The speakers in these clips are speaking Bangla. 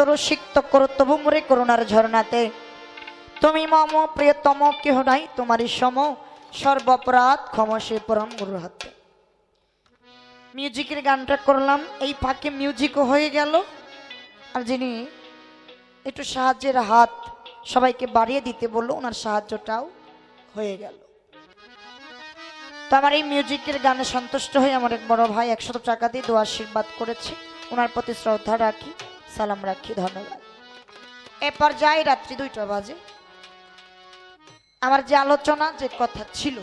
রসিক্ত করো তবু মোরে করুণার ঝরনাতে। তুমি মম প্রিয়তম কেহ নাই তোমারই সম, সর্বপরাধ ক্ষমা সে পরম গুরুর হাতে। মিউজিকের গানটা করলাম, এই ফাঁকে মিউজিকও হয়ে গেল, আর যিনি একটু সাহায্যের হাত সবাইকে বাড়িয়ে দিতে বললো ওনার সাহায্যটাও হয়ে গেল। তো আমার এই মিউজিকের গানে সন্তুষ্ট হয়ে আমার এক বড় ভাই 100 টাকা দিয়ে দোয়া আশীর্বাদ করেছে, ওনার প্রতি শ্রদ্ধা রাখি, সালাম রাখি, ধন্যবাদ। এরপর যাই রাত্রি 2টা বাজে। আমার যে আলোচনা যে কথা ছিল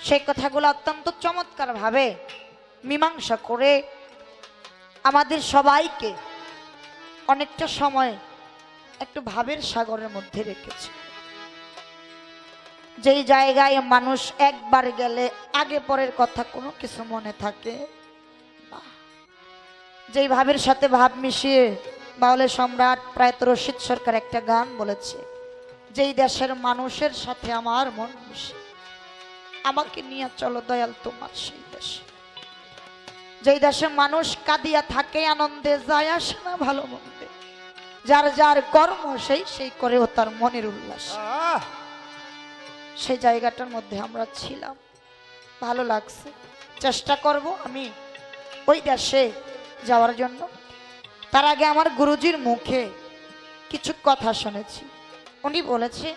সেই কথাগুলো অত্যন্ত চমৎকার ভাবে মীমাংসা করে আমাদের সবাইকে অনেকটা সময় একটু ভাবের সাগরের মধ্যে রেখেছে। যেই জায়গায় মানুষ একবার গেলে আগে পরের কথা কোনো কিছু মনে থাকে না, যেই ভাবের সাথে ভাব মিশিয়ে বাউলের সম্রাট প্রয়াত রশিদ সরকার একটা গান বলেছে, যেই দেশের মানুষের সাথে আমার মন মিশে, আমাকে নিয়ে চলো দয়াল তোমার সেই দেশে। যেই দেশে মানুষ কাঁদিয়া থাকে আনন্দে যায় আসে না ভালো মন্দে, যার যার কর্ম সেই সেই করেও তার মনের উল্লাস। সেই জায়গাটার মধ্যে আমরা ছিলাম, ভালো লাগছে। চেষ্টা করব আমি ওই দেশে যাওয়ার জন্য। তার আগে আমার গুরুজির মুখে কিছু কথা শুনেছি। উনি বলেছে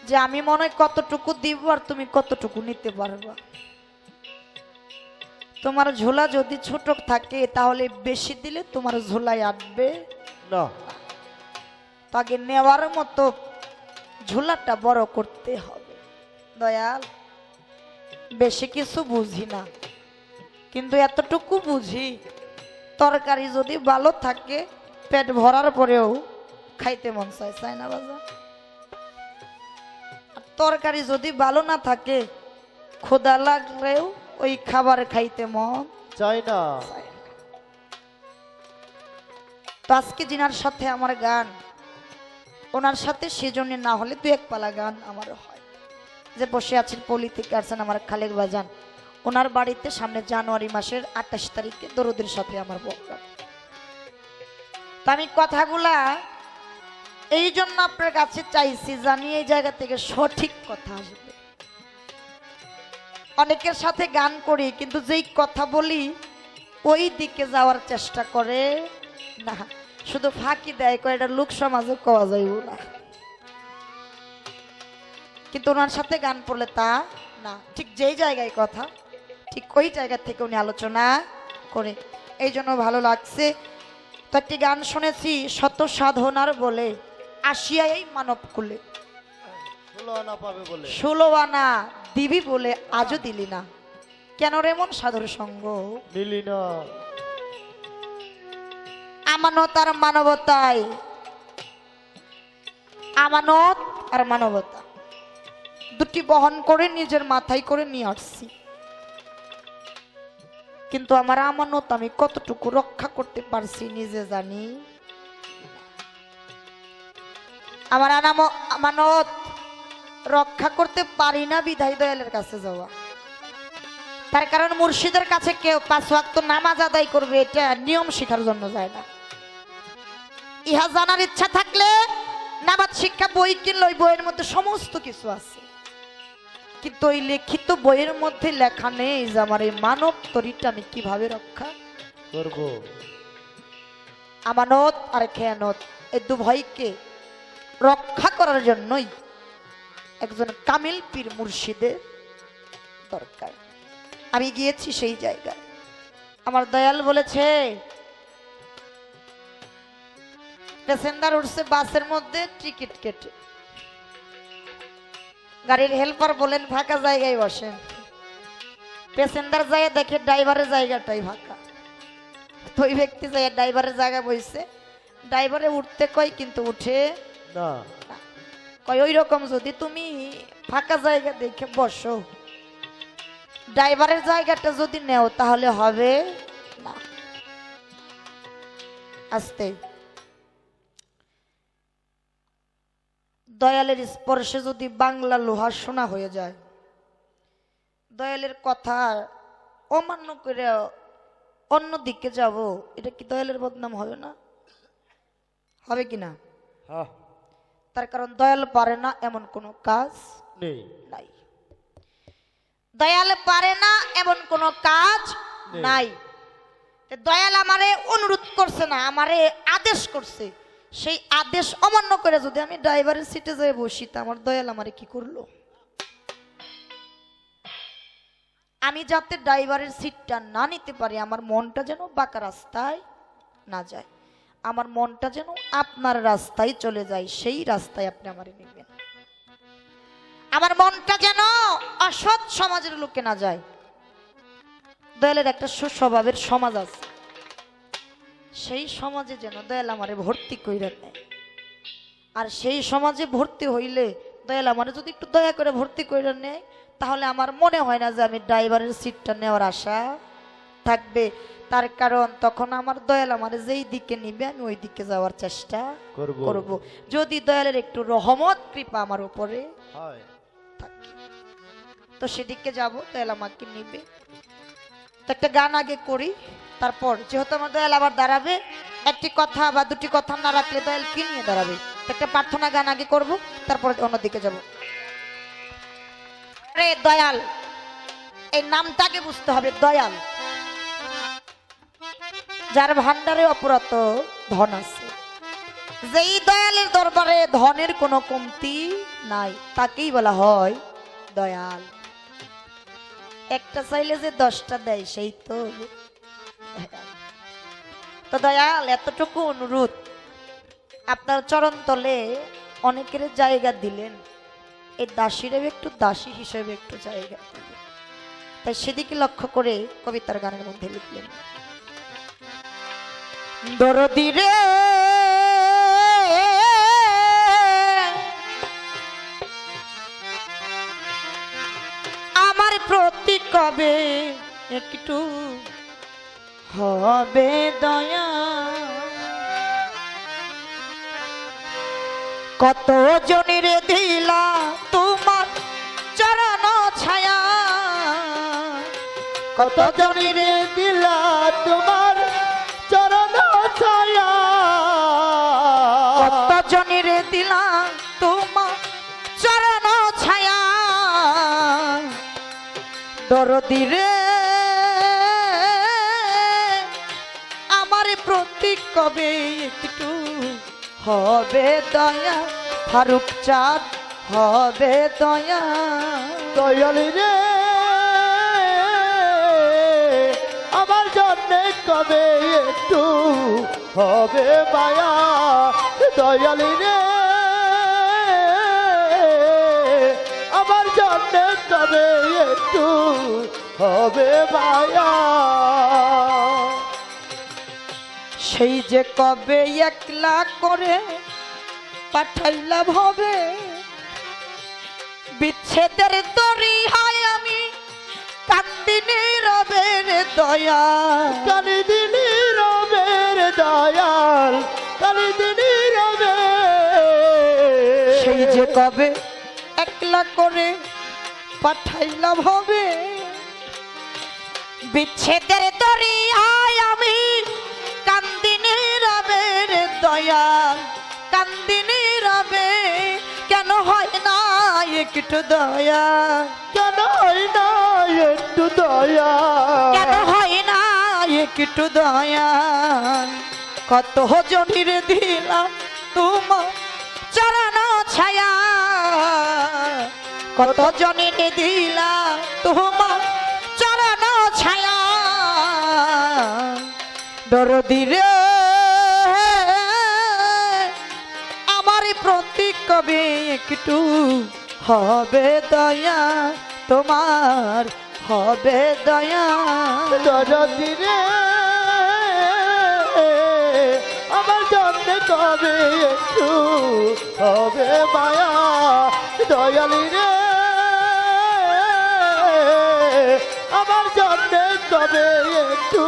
যে আমি মনে হয় কতটুকু দিব আর তুমি কতটুকু নিতে পারবা। তোমার ঝোলা যদি ছোট থাকে তাহলে বেশি দিলে তোমার ঝোলায় আটবে না, তাকে নেওয়ার মতো ঝোলাটা বড় করতে হবে। দয়াল বেশি কিছু বুঝি না, কিন্তু এতটুকু বুঝি তরকারি যদি ভালো থাকে পেট ভরার পরেও খাইতে মন চায়, চায় না বাজার? তরকারি যদি ভালো না থাকে ক্ষুধা লাগলেও ওই খাবার খাইতে মন চায় না। তো আজকে যিনার সাথে আমার গান, ওনার সাথে সেজন্য না হলে 2-1 পালা গান আমারও হয়। যে বসে আছেন পল্লী থেকে আসছেন আমার খালেক বাজান, ওনার বাড়িতে সামনে জানুয়ারি মাসের 28 তারিখে দরুদের সাথে আমার প্রোগ্রাম। তো আমি কথাগুলা এই জন্য আপনার কাছে চাইছি, জানি এই জায়গা থেকে সঠিক কথা আসবে। অনেকের সাথে গান করি কিন্তু যেই কথা বলি ওই দিকে যাওয়ার চেষ্টা করে না, শুধু ফাঁকি দেয়, কয় এটা লোক সমাজে কওয়া যাইব না। কিন্তু ওনার সাথে গান পড়লে তা না, ঠিক যেই জায়গায় কথা ঠিক ওই জায়গা থেকে উনি আলোচনা করে, এই জন্য ভালো লাগছে। তো একটি গান শুনেছি, শত সাধনার বলে আসিয়া এই মানব কুলে 16 আনা দিবি বলে আজও দিলি না, কেন রে মন সাধুর সঙ্গ দিলি না। আমানত আর মানবতায়, আমানত আর মানবতা দুটি বহন করে নিজের মাথায় করে নিয়ে আসছি, কিন্তু আমার আমানত আমি কতটুকু রক্ষা করতে পারছি নিজে জানি। আমার আমানত রক্ষা করতে পারি না বিধায় দয়ালের কাছে যাওয়া। তার কারণ মুর্শিদের কাছে কেউ 5 ওয়াক্ত নামাজ আদায় করবে এটা নিয়ম শিখার জন্য যায় না। ইহা জানার ইচ্ছা থাকলে নামাজ শিক্ষা বই কিনলে ওই বইয়ের মধ্যে সমস্ত কিছু আছে, কিন্তু ওই লিখিত বইয়ের মধ্যে লেখা নেই যে আমার এই মানব তরিটা আমি কিভাবে রক্ষা করব। আমানত আর খেয়ানত এই দুভয়কে রক্ষা করার জন্যই একজন কামিল পীর মুর্শিদের দরকার। আমি গিয়েছি সেই জায়গায়, আমার দয়াল বলেছে প্যাসেঞ্জার উঠছে বাসের মধ্যে টিকিট কেটে, গাড়ির হেল্পার বলেন ফাঁকা জায়গায় বসেন, প্যাসেঞ্জার যায় দেখে ড্রাইভারের জায়গাটাই ফাঁকা, তো ওই ব্যক্তি যায় ড্রাইভারের জায়গা বসছে, ড্রাইভারে উঠতে কয় কিন্তু উঠে না, কয় ওই রকম যদি তুমি ফাঁকা জায়গা দেখে বসো ড্রাইভারের জায়গাটা যদি নেও তাহলে হবে না। আস্তে দয়ালের স্পর্শে যদি বাংলা লোহা সোনা হয়ে যায়, দয়ালের কথা অমান্য করে অন্য দিকে যাব, এটা কি দয়ালের বদনাম হবে না? হবে কি না? তার কারণ দয়াল পারে না এমন কোনো কাজ নাই, দয়াল পারে না এমন কোনো কাজ নাই। দয়াল আমারে অনুরোধ করছে না, আমারে আদেশ করছে। সেই আদেশ অমান্য করে যদি আমি ড্রাইভারের সিটে যেয়ে বসি, তা আমার দয়াল আমারে কি করলো? আমি যাতে ড্রাইভারের সিটটা না নিতে পারি, আমার মনটা যেন বাঁকা রাস্তায় না যায়, আমার মনটা যেন আপনার রাস্তায় চলে যায়, সেই রাস্তায় আপনি আমারে নেবেন। আমার মনটা যেন অসৎ সমাজের লোকে না যায়। দয়ালের একটা সুস্বভাবের সমাজ আছে, সেই সমাজে যেন দয়াল আমারে ভর্তি কইরা নেয়। আর সেই সমাজে ভর্তি হইলে দয়াল আমারে যদি একটু দয়া করে ভর্তি কইরা নেয়, তাহলে আমার মনে হয় না যে আমি ড্রাইভারের সিটটা নেওয়ার আশা থাকবে। তার কারণ তখন আমার দয়াল আমারে যেই দিকে নিবে আমি ওই দিকে যাওয়ার চেষ্টা করব। যদি দয়ালের একটু রহমত কৃপা আমার উপরে থাকে, তো সেদিকে যাব, দয়াল আমাকে নিবে। তো একটা গান আগে করি, তারপর যেহেতু আমার দয়াল আবার দাঁড়াবে, একটি কথা বা দুটি কথা না রাখলে দয়াল কি নিয়ে দাঁড়াবে। একটা প্রার্থনা গান আগে করব, তারপর অন্যদিকে যাব। রে দয়াল, এই নামটাকে বুঝতে হবে। দয়াল, যার ভান্ডারে অপরত ধন আছে, যেই দয়ালের দরবারে ধনের কোনো কমতি নাই, তাকেই বলা হয় দয়াল। একটা চাইলে যে 10টা দেয়, সেই তো দয়াল। এতটুকু অনুরোধ, আপনার চরণ তলে অনেকের জায়গা দিলেন, এই দাসীরা একটু দাসী হিসেবে একটু জায়গা দিলেন। তাই সেদিকে লক্ষ্য করে কবিতার গানের মধ্যে লিখলেন, দরদি রে আমার প্রতি কবে একটু হবে দয়া, কত জনের দিলা তোমার চরণ ছায়া, কত জনের দিলা তোমার চরণ ছায়া, কত জনের দিলা তোমার চরণ ছায়া, দরদি রে আমার প্রতি কবে একটু হবে দয়া, ফারুক চাঁদ হবে দয়া। দয়াল রে আমার জন্য কবে একটু হবে মায়া, দয়াল রে আমার জন্য কবে একটু হবে মায়া। সেই যে কবে একলা করে পাঠাইলা হবে, বিচ্ছেদের তরি হয় আমি কান্দিনী রবের দয়া, কালিদিনী রবের দয়াল, কালিদিনী রবে। সেই যে কবে একলা করে পাঠাইলা হবে, বিচ্ছেদের তরি হয় আমি কান্দিনী রবের দয়া, কান্দিনী রবে। কেন হয় না একটু দয়া, কেন হয় না একটু দয়া, কেন হয় না একটু দয়া, কত জনের দিলাম তোমার চরণ ছায়া, কত জনের দিলাম তোমার চরণ ছায়া, দরদি রে আমার প্রতি কবে একটু হবে দয়া, তোমার হবে দয়া। দরদি রে আমার জন্য কবে একটু হবে মায়া, দয়ালি রে আমার জন্য কবে একটু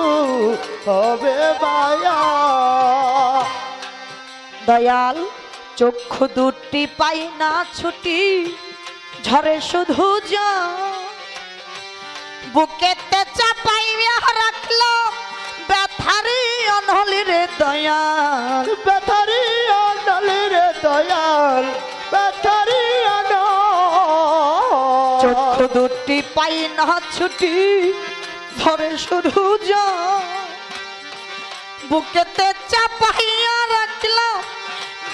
হবে মায়া। দয়াল চক্ষু দুটি পাই না ছুটি, ঝরে শুধু যা, বুকেতে চাপাইয়া রাখলো দয়াল ব্যথারি অনলি রে দয়াল ব্যথারি চোখ দুটি পাই না ছুটি ধরে শুধু যা বুকেতে চাপাইয়া রাখলাম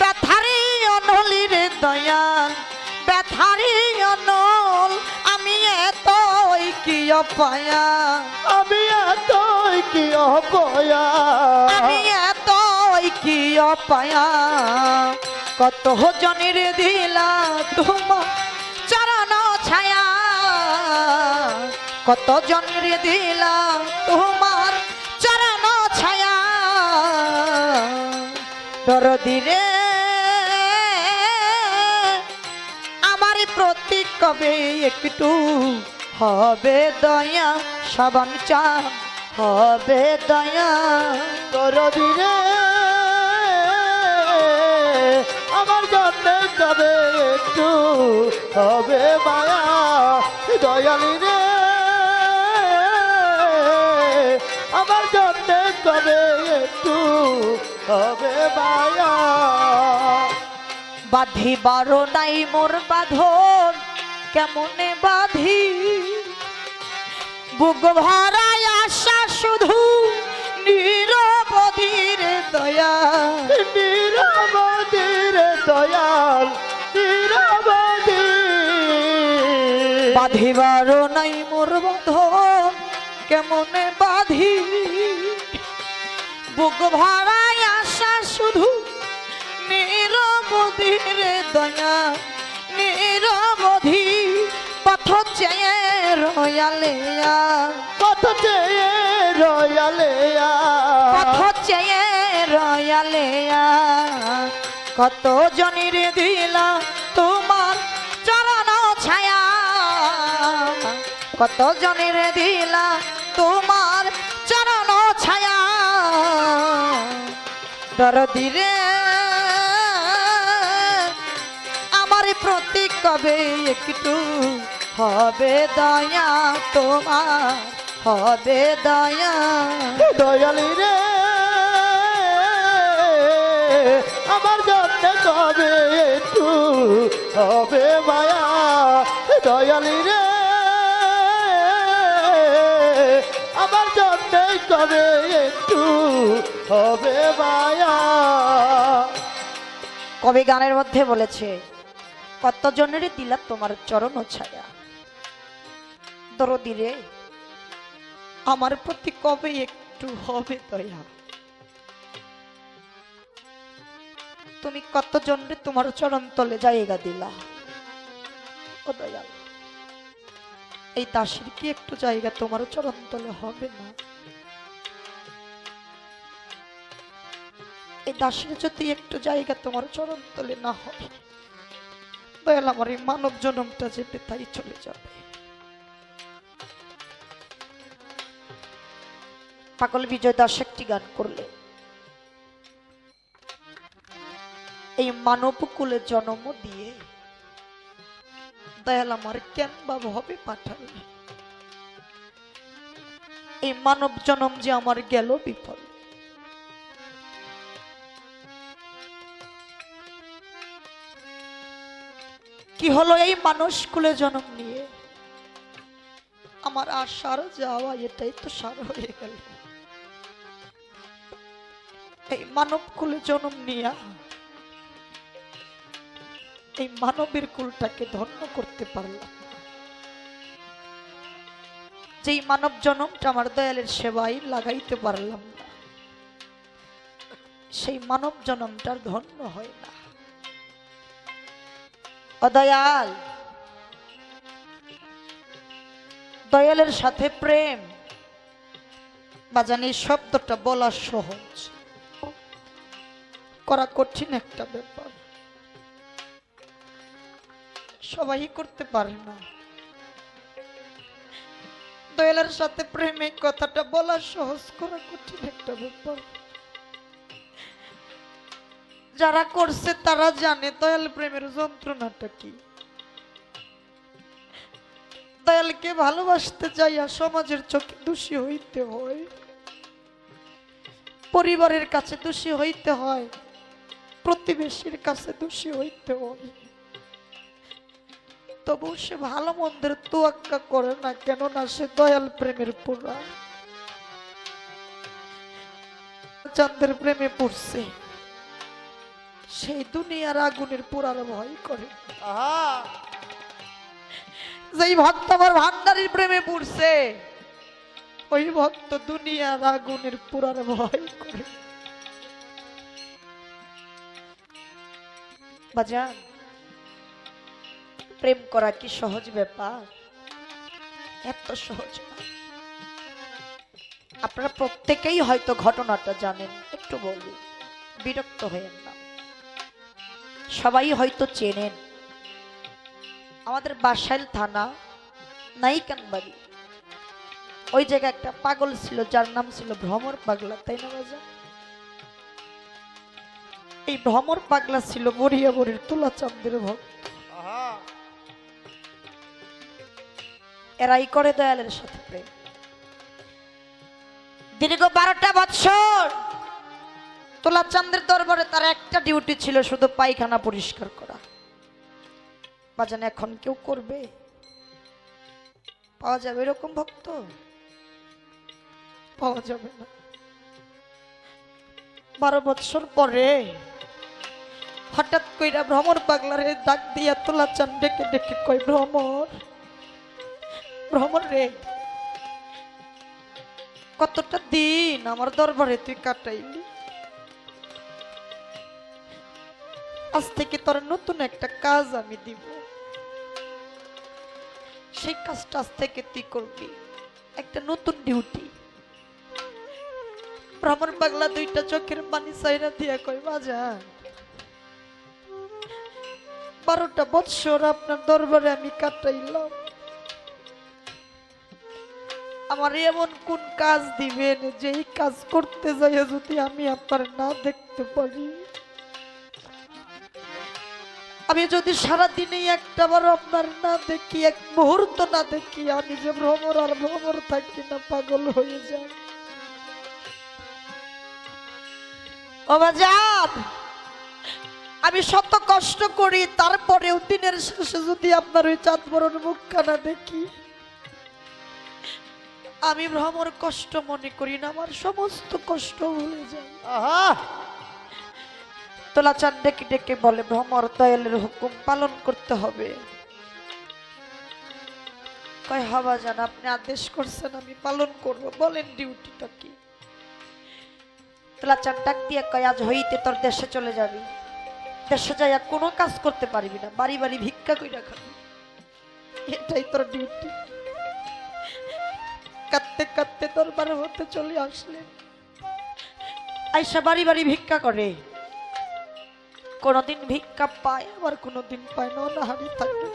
ব্যথারি অনলি রে দয়াল ব্যথারি অনল আমি এতই কি অপায়া আমি এতই কি অপয়া আমি এতই কি অপায়া কত জনের দিলা তোমার চরণ ছায়া কত জনের দিলা তোমার চরণ ছায়া দরদি রে আমার প্রতি কবে একটু হবে দয়া সাবান চা হবে দয়া দরদি রে আমার জন্য কবে একটু হবে মায়া দয়ালি রে আমার জন্য কবে একটু হবে মায়া বাঁধিবার নাই মোর বাঁধন কেমনে বাঁধি বুক ভরায় আশা শুধু নিরবধির দয়া নিরবধির দয়াল নিরবধি বাঁধিবার নাই মোর বাঁধন কেমনে বাঁধি বুক ভরায় আশা শুধু নিরবধির দয়া নিরবধি পথ চেয়ে রয়ালেয়া কত চেয়ে রয়ালেয়া পথ চেয়ে রয়ালেয়া কত জনের দিলা তোমার চরণ ছায়া কত জনের দিলা তোমার চরণ ছায়া দরদি রে আমার প্রতি কবে একটু হবে দয়া তোমার হবে দয়া দয়ালি রে আমার জন্য কবে একটু হবে মায়া দয়ালি রে আমার জন্য কবে একটু হবে মায়া কবি গানের মধ্যে বলেছে কত জনের দিলা তোমার চরণ ছায়া দরদি রে আমার প্রতি কবে একটু হবে দয়া তুমি কত জনের তোমার চরণ তলে জায়গা দিলা ও দয়াল এই দাসের কি একটু জায়গা তোমার চরণ তলে হবে না এই দাসের যদি একটু জায়গা তোমার চরণ তলে না হয় দয়াল আমার এই মানব জন্মটা যেতে তাই চলে যাবে পাগল বিজয় দাস একটি গান করলে এই মানব কুলে জন্ম দিয়ে দয়াল আমার কেন বা হবে পাঠালে এই মানব জন্ম যে আমার গেল বিফল কি হলো এই মানুষ কুলে জন্ম নিয়ে আমার আশার যাওয়া এটাই তো সার হয়ে গেল এই মানব কুলে জন্ম নিয়া এই মানবের কুলটাকে ধন্য করতে পারলাম না যেই মানব জন্মটা আমার দয়ালের সেবায় লাগাইতে পারলাম না সেই মানব জন্মটার ধন্য হয় না অদয়াল দয়ালের সাথে প্রেম বাজানি শব্দটা বলা সহজ করা কঠিন একটা ব্যাপার সবাই করতে পারে না দয়ালের সাথে প্রেম এই কথাটা বলা সহজ করা কঠিন একটা ব্যাপার যারা করছে তারা জানে দয়াল প্রেমের যন্ত্রণাটা কি দয়ালকে ভালোবাসতে যাইয়া সমাজের চোখে দোষী হইতে হয় পরিবারের কাছে দোষী হইতে হয়, প্রতিবেশীর কাছে দোষী হইতে হয়, তবু সে ভালো মন্দের তোয়াক্কা করে না, কেননা সে দয়াল প্রেমের পুরা চাঁদের প্রেমে পড়ছে, সেই দুনিয়ার আগুনের পুরার ভয় করে। যেই ভক্ত আমার ভান্ডারীর প্রেমে পড়ছে, ওই ভক্ত দুনিয়ার আগুনের পুরার ভয় করে। বাজান, প্রেম করা কি সহজ ব্যাপার? এত সহজ না। আপনারা প্রত্যেকেই হয়তো ঘটনাটা জানেন, একটু বলি, বিরক্ত হয়েন না। সবাই হয়তো চেনেন, আমাদের বাসাইল থানা নাইকানবাড়ি, ওই জায়গায় একটা পাগল ছিল যার নাম ছিল ভ্রমর পাগলা, তাই না বাজান? এই ভ্রমর পাগলা ছিল বরিয়াবরের তুলাচাঁদের ভক্ত। এরাই করে দয়ালের সাথে প্রেম। দীর্ঘ 12টা বছর তুলাচাঁদের দরবারে তার একটা ডিউটি ছিল, শুধু পায়খানা পরিষ্কার করা। বাজান, এখন কেউ করবে? পাওয়া যাবে এরকম ভক্ত? পাওয়া যাবে না। 12 বছর পরে হঠাৎ কইরা ভ্রমর পাগলারে ডাক দিয়া তুলাচাঁদ ডেকে ডেকে কই, ভ্রমর, ভ্রমর রে, কতটা দিন আমার দরবারে তুই কাটাইলি, আজ থেকে তোর নতুন একটা কাজ আমি দিব, সেই কাজটা আজ থেকে তুই করবি, একটা নতুন ডিউটি। ভ্রমর পাগলা দুইটা চোখের পানি চাইরা দিয়া কই, বাজান, 12টা বছর আপনার দরবারে আমি কাটাইলাম, আমার এমন কোন কাজ দিবেন যে এই কাজ করতে যাইয়া যদি আমি আপনার না দেখতে পারি? আমি যদি সারাদিনে একটাবার আপনার না দেখি, এক মুহূর্ত না দেখি, আমি যে ভ্রমর আর ভ্রমর থাকি না, পাগল হয়ে যায়। ও বাজান, আমি শত কষ্ট করি, তারপরেও দিনের শেষে যদি আপনার ওই চাঁদ বরণ মুখখানা দেখি, আমি ভ্রমর কষ্ট মনে করি না, আমার সমস্ত কষ্ট ভুলে যায়। তুলাচাঁদ ডেকে ডেকে বলে, ভ্রমর, দয়ালের হুকুম পালন করতে হবে। কয়, হবা জান, আপনি আদেশ করছেন, আমি পালন করব, বলেন ডিউটিটা কি? তুলাচাঁদ ডাক দিয়ে কয়, আজ হইতে তোর দেশে চলে যাবি, দেশে যাইয়া কোনো কাজ করতে পারবি না, বাড়ি বাড়ি ভিক্ষা কইরা খাবি, এটাই তোর ডিউটি। কাঁদতে কাঁদতে দরবার হতে চলে আসলেন, আইসা বাড়ি বাড়ি ভিক্ষা করে, কোনদিন ভিক্ষা পায়, আবার কোনদিন পায় না, অনাহারি থাকে।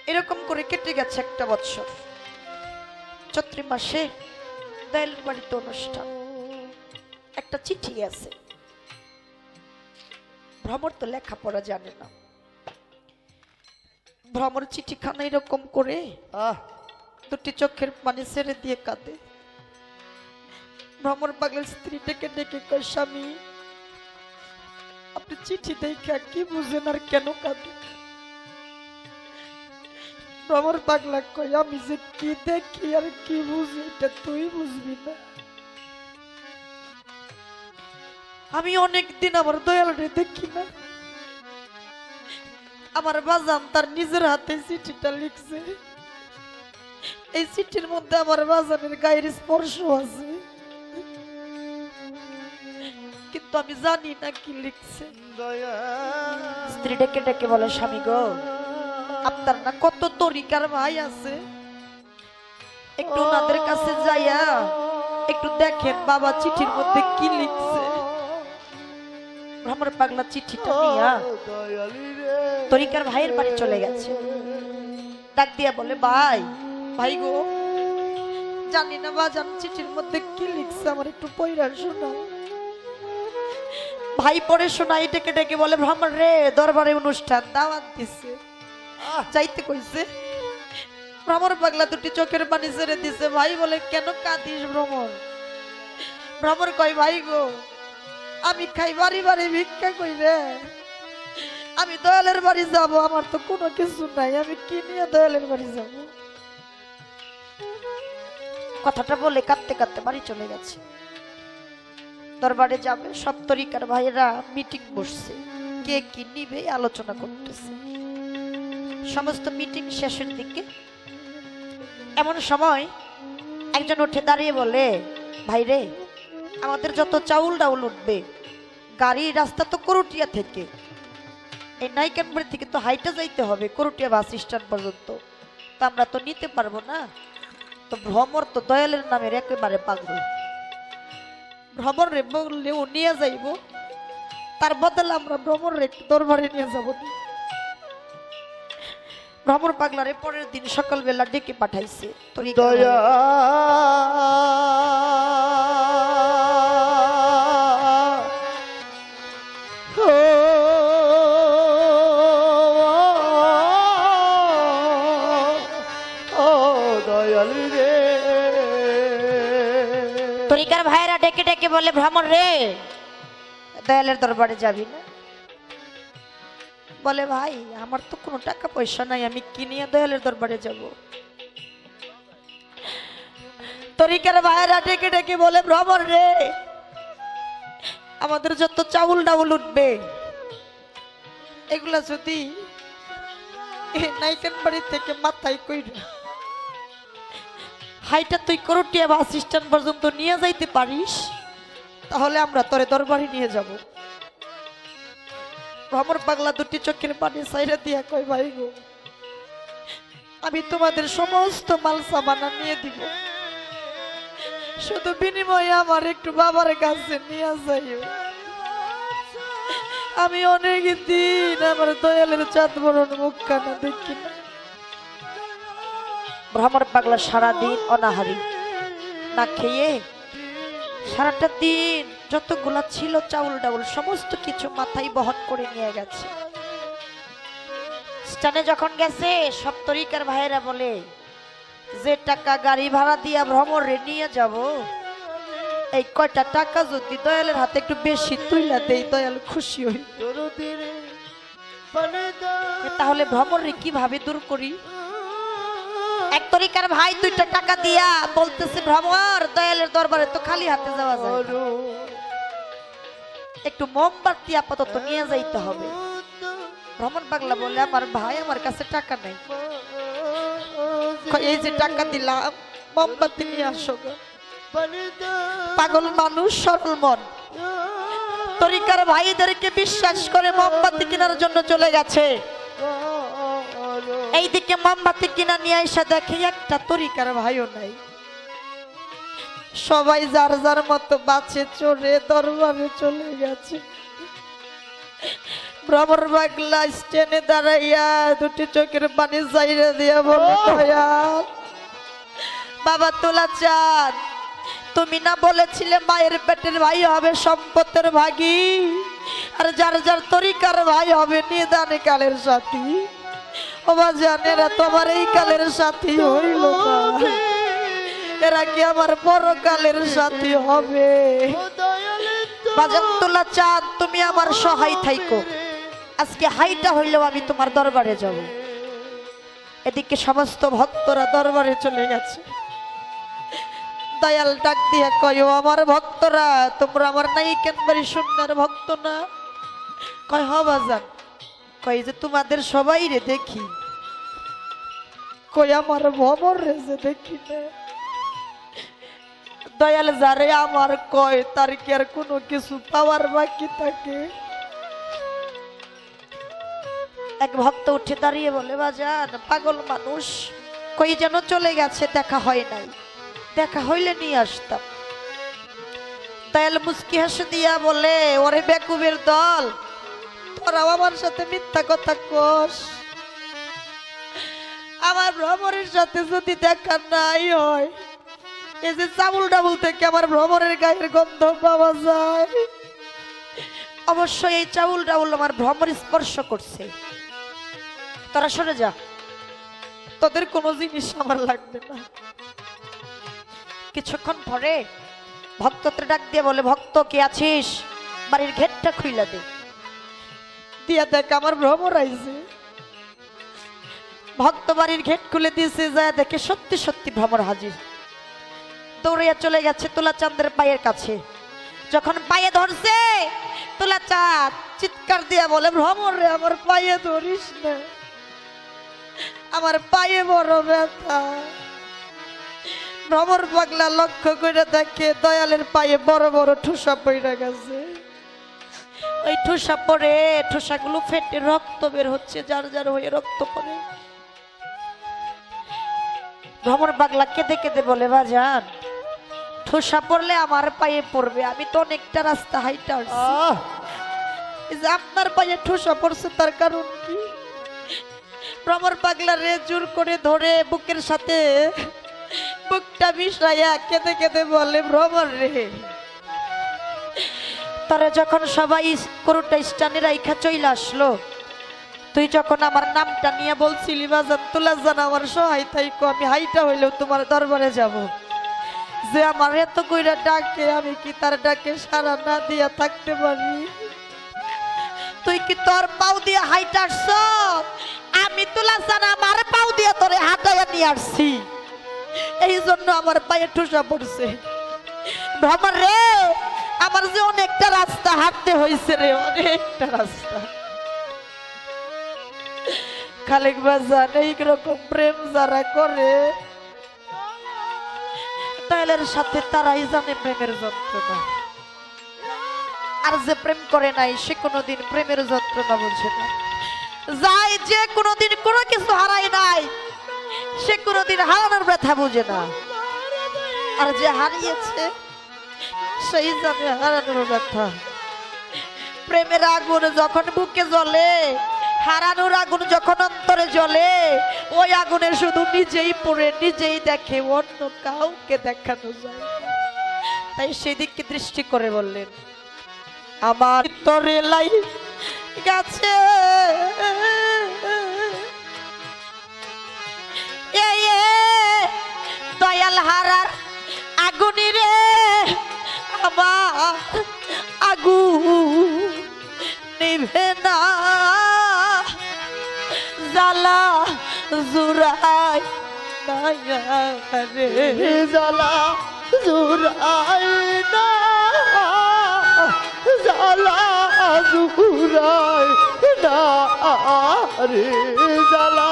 এরকম করে কেটে গেছে 1টা বছর। চৈত্র মাসে দয়ালের বাড়িতে অনুষ্ঠান, একটা চিঠি আছে। ভ্রমর তো লেখাপড়া জানে না, ভ্রমর চিঠিখানা এরকম করে দুটি চোখের পানি ছেড়ে দিয়ে কাঁদে। ভ্রমর পাগলের স্ত্রী ডেকে ডেকে কয়, স্বামী, আপনি চিঠি দেখা কি বুঝেন আর কেন কাঁদেন? ভ্রমর পাগলা কয়, আমি যে কি দেখি আর কি বুঝি এটা তুই বুঝবি না। আমি অনেকদিন আমার দয়ালরে দেখি না, আমার বাজান তার নিজের হাতে চিঠিটা লিখছে, এই চিঠির মধ্যে আমার বাজানের গায়ের স্পর্শ আছে, কিন্তু আমি জানি না কি লিখছে। স্ত্রী ডেকে ডেকে বলে, স্বামী গো, আপনার না কত তরিকার ভাই আছে, একটু ওনাদের কাছে যাইয়া একটু দেখেন বাবা চিঠির মধ্যে কি লিখছে। ভ্রমর পাগলা চিঠিটা নিয়া তরিকার ভাইয়ের বাড়ি চলে গেছে। ডাক দিয়া বলে, ভাই, ভাই গো, জানি না বাজান চিঠির মধ্যে কি লিখছে, আমার একটু পড়া শোনাও। ভাই পড়ে শোনাই, ডেকে ডেকে বলে, ভ্রমর রে, দরবারে অনুষ্ঠান, দাওয়াত দিছে, যাইতে কইছে। ভ্রমর পাগলা দুটি চোখের পানি ছেড়ে দিছে। ভাই বলে, কেন কাঁদিস ভ্রমর? ভ্রমর কয় ভাই গো, আমি খাই বাড়ি বাড়ি ভিক্ষা কইরে, আমি দয়ালের বাড়ি যাব, আমার তো কোনো কিছু নাই, আমি কি নিয়ে দয়ালের বাড়ি যাব? কথাটা বলে কাঁদতে কাঁদতে বাড়ি চলে গেছে। দরবারে যাবে সব তরিকার ভাইয়েরা মিটিং বসছে, কে কি নিবে আলোচনা করতেছে। সমস্ত মিটিং শেষের দিকে এমন সময় একজন উঠে দাঁড়িয়ে বলে, ভাই রে, আমাদের যত চাউল ডাউল উঠবে, গাড়ি রাস্তা তো করুটিয়া থেকে, এই নাইকানবাড়ি থেকে তো হাইটা যাইতে হবে করুটিয়া বাস স্ট্যান্ড পর্যন্ত, তো আমরা তো নিতে পারবো না। তো ভ্রমর তো দয়ালের নামের একেবারে পাগল, ভ্রমর রে বললে ও নিয়ে যাইব, তার বদলে আমরা ভ্রমর রে দরবারে নিয়ে যাব। ভ্রমর পাগলারে পরের দিন সকালবেলা ডেকে পাঠাইছে। দয়া দয়াল রে, তরিকার ভাইরা ডেকে ডেকে বলে, ভ্রমর রে, দয়ালের দরবারে যাবি না? বলে, ভাই আমার তো কোনো টাকা পয়সা নাই, আমি কি নিয়ে দয়ালের দরবারে যাব? তরিকার ভাইরা ডেকে ডেকে বলে, ভ্রমর রে, আমাদের যত চাউল ডাউল উঠবে, এগুলা যদি নাইকান বাড়ি থেকে মাথায় কইরা হাইটা তুই করুটিয়া বাস স্ট্যান্ড পর্যন্ত নিয়ে যাইতে পারিস, তাহলে আমরা তোরে দরবারে নিয়ে যাব। ভ্রমর পাগলা দুটি চোখের পানি সাইরা দিয়া কয়, ভাই গো, আমি তোমাদের সমস্ত মাল সামানা নিয়ে দিব, শুধু বিনিময়ে আমার একটু বাবার কাছে নিয়ে যাইও। আমি অনেক দিন আমার দয়ালের চাঁদ বরণ মুখখানা দেখি না। ভ্রমর পাগলা সারাদিন অনাহারি না খেয়ে সারাটা দিন যতগুলা ছিল চাউল ডাউল সমস্ত কিছু মাথায় বহন করে নিয়ে গেছে। স্টানে যখন গেছে সব তরিকার ভাইয়েরা বলে, যে টাকা গাড়ি ভাড়া দিয়া ভ্রমর রে নিয়ে যাব, এই কয়টা টাকা যদি দয়ালের হাতে একটু বেশি তুইলা দেই, দয়াল খুশি হই, তাহলে ভ্রমর রে কিভাবে দূর করি? এক তরিকার ভাই দুইটা টাকা দিয়া বলতেছে, ভ্রমর, দয়ালের দরবারে তো খালি হাতে যাওয়া যায় না, একটু মোমবাতি আপাতত নিয়ে যাইতে হবে। ভ্রমণ পাগলা বলে, আমার ভাই আমার কাছে টাকা নেই, এই যে টাকা দিলাম, মোমবাতি নিয়ে আসো। পাগল মানুষ, সরল মন, তরিকার ভাইদেরকে বিশ্বাস করে মোমবাতি কেনার জন্য চলে গেছে। এইদিকে মোমবাতি কিনা নিয়ে এসে দেখে একটা তরিকার ভাইও নাই, সবাই যার যার মতো বাসে চড়ে দরবারে চলে গেছে। ভ্রমর পাগলা স্টেনে দাঁড়াইয়া দুটি চোখের পানি চাইরে দিয়া বলে, দয়াল বাবা তোলা চাঁদ, তুমি না বলেছিলে মায়ের পেটের ভাই হবে সম্পদের ভাগী, আর যার যার তরিকার ভাই হবে নিদানে কালের সাথী? ও বাজান, এরা তোমার এই কালের সাথী হইল না, এরা কি আমার পরকালের সাথী হবে? বাজান তোলা চাঁদ, তুমি আমার সহায় থাইকো, আজকে হাইটা হইলেও আমি তোমার দরবারে যাব। এদিকে সমস্ত ভক্তরা দরবারে চলে গেছে। দয়াল ডাক দিয়ে কয়, ও আমার ভক্তরা, তোমরা আমার নাইকানবাড়ি শূন্যের ভক্ত না? কয়, হ বাজান। কয়, যে তোমাদের সবাই রে দেখি। কয়, আমার ভ্রমর রে যে দেখি না। দয়াল যারে আমার কয়, তার কি আর কোনো কিছু পাওয়ার বাকি থাকে? এক ভক্ত উঠে দাঁড়িয়ে বলে, বাজান, পাগল মানুষ, কই যেন চলে গেছে, দেখা হয় নাই, দেখা হইলে নিয়ে আসতাম। দয়াল মুস্কি হাসি দিয়া বলে, ওরে বেকুবের দল, তোরাও আমার সাথে মিথ্যা কথা কস। আমার ভ্রমরের সাথে যদি দেখা নাই হয়, এই যে চাউল ডাবুল থেকে আমার ভ্রমরের গায়ের গন্ধ পাওয়া যায়, অবশ্যই এই চাউল ডাউল আমার ভ্রমর স্পর্শ করছে। তোরা সরে যা, তোদের কোনো জিনিস আমার লাগবে না। কিছুক্ষণ পরে ভক্তকে ডাক দিয়ে বলে, ভক্ত কে আছিস, বাড়ির গেটটা খুইলা দে। দিয়া দেখ আমার ভ্রমর আইছে। ভক্ত বাড়ির গেট খুলে দিয়েছে, যায় দেখে সত্যি সত্যি ভ্রমর হাজির। দৌড়িয়া চলে গেছে তুলা চাঁদের পায়ের কাছে। যখন পায়ে ধরছে, তুলা চাঁদ চিৎকার দিয়া বলে, ভ্রমর রে আমার পায়ে ধরিস না, আমার পায়ে বড় ব্যথা। ভ্রমর পাগলা লক্ষ্য করে দেখে দয়ালের পায়ে বড় বড় ঠুসা পড়ে গেছে। ওই ঠুসা পড়ে ঠুসাগুলো ফেটে রক্ত বের হচ্ছে, যার যার হয়ে রক্ত পড়ে। ভ্রমর পাগলা কেঁদে কেঁদে বলে, বাজান ঠুসা পড়লে আমার পায়ে পড়বে, আমি তো অনেকটা রাস্তা হাইটা আসছি, আপনার পায়ে ঠুসা পড়ছে তার কারণ কি? ভ্রমর পাগলা রে জোর করে ধরে বুকের সাথে বুকটা মিশাইয়া কেঁদে কেঁদে বলে, ভ্রমর রে তারে যখন সবাই করুটা স্টানে রাইখা চইলা আসলো, তুই যখন আমার নামটা নিয়ে বলছিলি, বাজান তুলা জান আমার সহায় থাইকো, আমি হাইটা হইলেও তোমার দরবারে যাব। যে আমার এত কইরা ডাকে, আমি কি তার ডাকে সাড়া না দিয়া থাকতে পারি? তুই কি তোর পাও দিয়ে হাইটা আসছ? আমি তুলা জান আমার পাও দিয়ে তোরে হাঁটাইয়া নিয়ে আসছি, এই জন্য আমার পায়ে ঠুসা পড়ছে। ভ্রমর রে আমার যে অনেকটা রাস্তা হাঁটতে হয়েছে রে, অনেকটা রাস্তা। খালেক বাজান এইরকম প্রেম যারা করে দয়ালের সাথে তারাই জানে প্রেমের যন্ত্রণা। আর যে প্রেম করে নাই সে কোনোদিন প্রেমের যন্ত্রণা বুঝে না। যাই যে কোনোদিন কোনো কিছু হারায় নাই সে কোনোদিন হারানোর ব্যথা বুঝে না। আর যে হারিয়েছে সেই জানে হারানোর ব্যথা। প্রেমের আগুন যখন বুকে জ্বলে, হারানোর আগুন যখন অন্তরে জ্বলে, ওই আগুনে শুধু নিজেই পড়ে নিজেই দেখে, অন্য কাউকে দেখানো যায়। তাই সেদিককে দৃষ্টি করে বললেন, আমার তরে লাই গেছে দয়াল হারার আগুনি রে, আমার আগুন নিভে না, জ্বালা জুড়াই রে, জ্বালা জুড়াই না, জ্বালা জুড়াই না রে, জ্বালা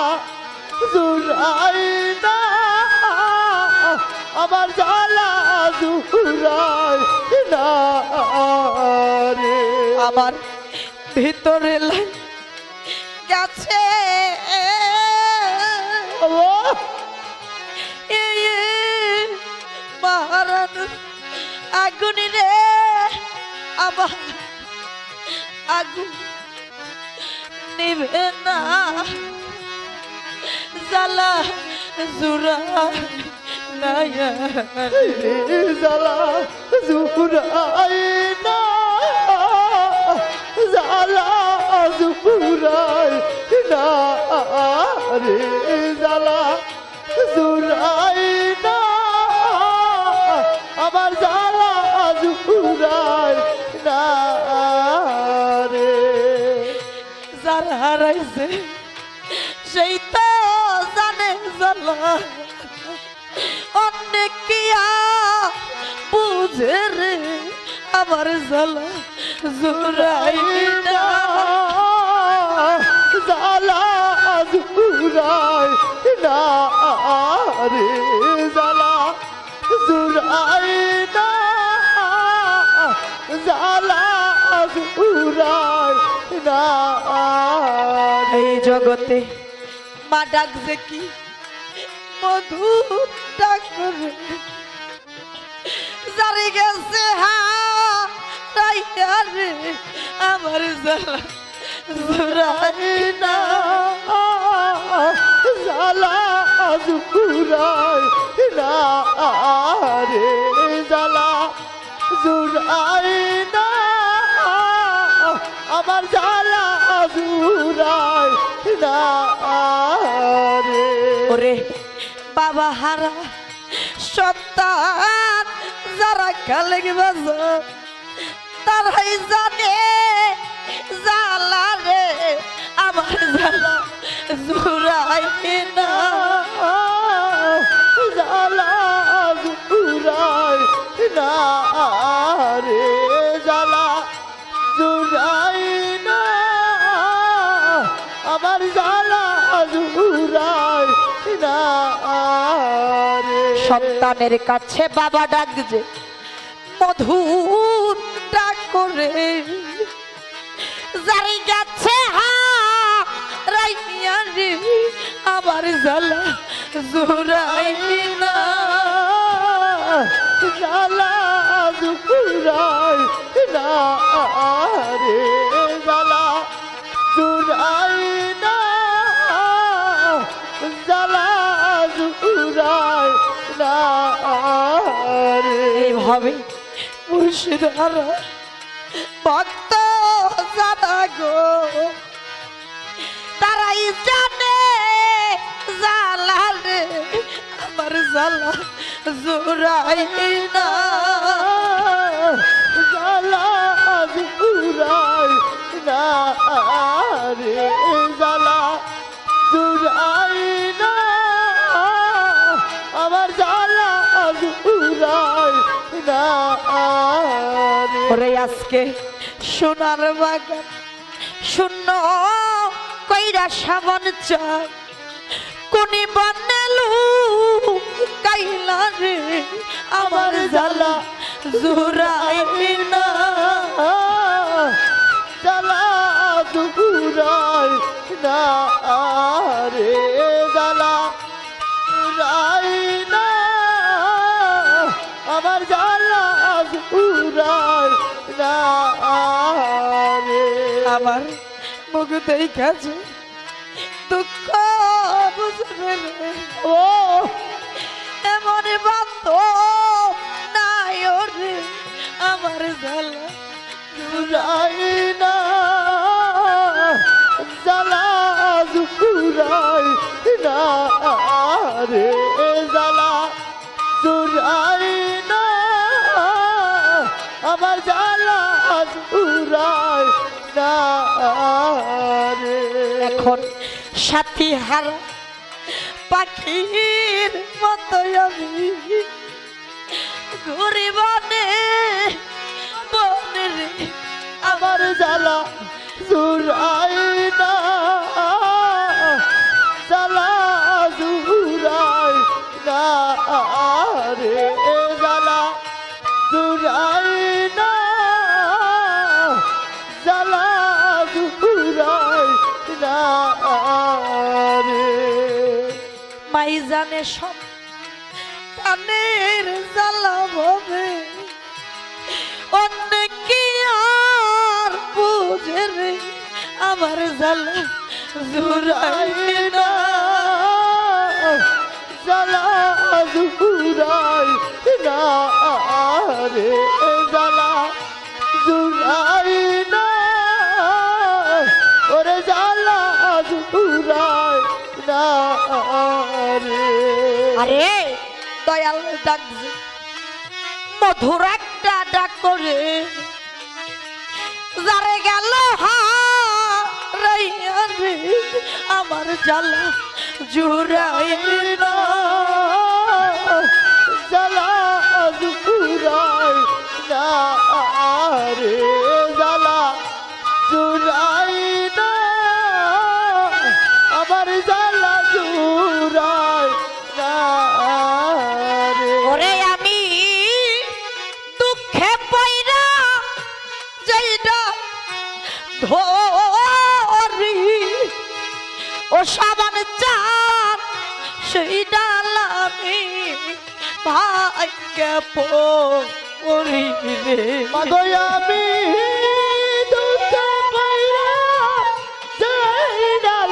জুড়াই না, আমার জ্বালা জুড়াই না রে, আমার ভিতরে গেছে মারানোর আগুনি রে, আমার আগুন নিভে না, জ্বালা জুড়া জ্বালা জুড়াই না, জ্বালা জুড়াই না রে, জ্বালা জুড়াই না, আমার জ্বালা জুড়াই না রে। যারা হারাইছে সেই তো জানে জ্বালা, অনেক কিয়া বুঝে রে, আমার জ্বালা জুড়াই না, জ্বালা জুড়াই না রে, জ্বালা জুড়াই না, জ্বালা জুড়াই না। এই জগতে মা ডাক যে কি মধুর ডাক রে, যারে গেছে হারাইয়া রে, আমার জ্বালা জুড়াই না, জ্বালা জুড়াই না রে, জ্বালা জুড়াই না, আমার জ্বালা জুড়াই না রে। ওরে বাবা হারা সন্তান যারা খালেক বাজার তারাই জানে জ্বালা রে আমার জ্বালা জুড়াই না জ্বালা জুড়াই না রে জ্বালা জুড়াই না আমার জ্বালা জুড়াই না রে সন্তানের কাছে বাবা ডাক যে মধুর ডাক করে জারি গেছে হারাইয়া রে আমার জ্বালা জুড়াই না জ্বালা জুড়াই না রে জ্বালা জুড়াই না জ্বালা জুড়াই না রে এইভাবে মুর্শিদারা ভক্ত জানা গো তারাই জানে জ্বালা রে আমার জ্বালা জোড়াই না জ্বালা জুড়াই না রে জ্বালা জুড়াই না আমার জ্বালা জুড়াই না রে ওরে আজকে সোনার বাগান শূন্য কইরা সাবান চাই কোনি বানালু কাইলা রে আমার জ্বালা জোড়াই না জ্বালা জুড়াই না রে জ্বালা জুড়াই না আমার জ্বালা জুড়াই না রে আমার মুখ দেখাছে দুঃখ বুঝবে রে ও এমন বান্ধ নাই ওরে আমার জ্বালা জুড়াই না জ্বালা জুড়াই না রে জ্বালা জুড়াই না আমার জ্বালা জুড়াই না রে এখন সাথী হারা পাখির মতো আমি ঘুরি বনে বনে রে আমার জ্বালা জুড়াই না জ্বালা জুড়াই না রে জ্বালা জুড়াই না জ্বালা জুড়াই না রে মাই জানে সব কানের জ্বালা হবে অন্য কি আর বুঝে রে আমার জ্বালা জুড়াই না জ্বালা জুড়াই না রে জ্বালা জুড়াই না ওরে জ্বালা জুড়াই না রে আরে দয়াল ডাক যে মধুর একটা ডাক করে যারে গেল হারাইয়া রে আমার জ্বালা জুড়াই না জ্বালা জুড়াই না রে জ্বালা জুড়াই না আমার জ্বালা জুড়াই না রে ওরে আমি দুঃখে পয়রা যেইটা ধরি ও সাবান চান সেই ডাল আমি ভাগ্য পড়ি রে মাগো আমি দুঃখে পইরা যাই ডাল